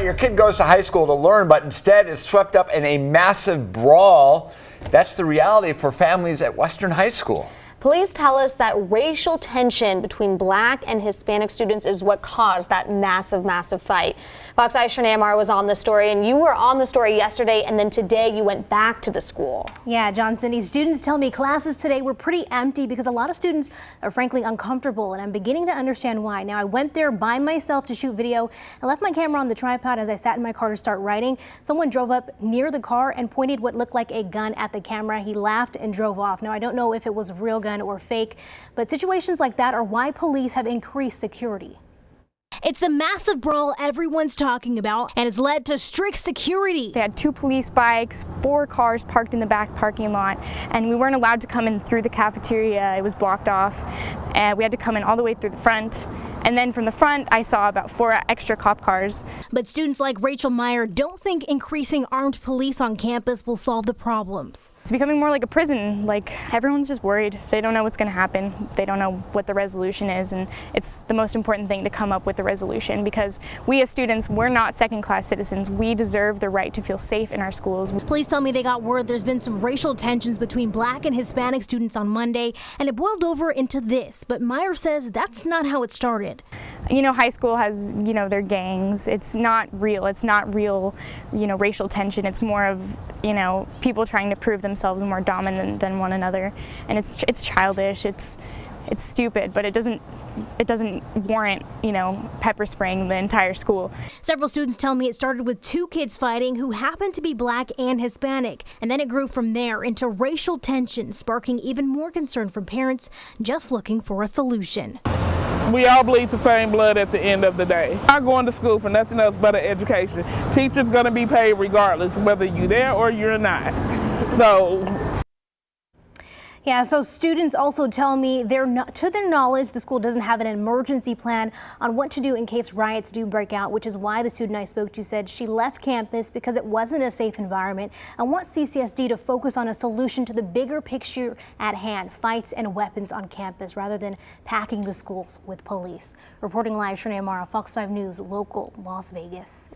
Your kid goes to high school to learn, but instead is swept up in a massive brawl. That's the reality for families at Western High School. Police tell us that racial tension between Black and Hispanic students is what caused that massive fight. Fox 5's Shanae Amar was on the story, and you were on the story yesterday, and then today you went back to the school. Yeah, John, Cindy, students tell me classes today were pretty empty because a lot of students are frankly uncomfortable, and I'm beginning to understand why. Now, I went there by myself to shoot video. I left my camera on the tripod as I sat in my car to start writing. Someone drove up near the car and pointed what looked like a gun at the camera. He laughed and drove off. Now, I don't know if it was a real gun or fake, but situations like that are why police have increased security. It's the massive brawl everyone's talking about, and it's led to strict security. They had 2 police bikes, 4 cars parked in the back parking lot, and we weren't allowed to come in through the cafeteria. It was blocked off, and we had to come in all the way through the front. And then from the front, I saw about 4 extra cop cars. But students like Rachel Meyer don't think increasing armed police on campus will solve the problems. It's becoming more like a prison. Like, everyone's just worried. They don't know what's going to happen. They don't know what the resolution is, and it's the most important thing to come up with the resolution, because we as students, we're not second-class citizens. We deserve the right to feel safe in our schools. Police tell me they got word there's been some racial tensions between Black and Hispanic students on Monday, and it boiled over into this. But Meyer says that's not how it started. You know, high school has, their gangs. It's not real. It's not real, racial tension. It's more of, people trying to prove themselves more dominant than one another. And it's childish. It's stupid, but it doesn't warrant, pepper spraying the entire school. Several students tell me it started with 2 kids fighting who happened to be Black and Hispanic, and then it grew from there into racial tension, sparking even more concern from parents just looking for a solution. We all bleed the same blood at the end of the day. I'm going to school for nothing else but an education. Teachers going to be paid regardless, whether you're there or you're not. Yeah, so students also tell me to their knowledge, the school doesn't have an emergency plan on what to do in case riots do break out, which is why the student I spoke to said she left campus because it wasn't a safe environment and wants CCSD to focus on a solution to the bigger picture at hand, fights and weapons on campus, rather than packing the schools with police. Reporting live, Shanae Amara, Fox 5 News, local Las Vegas.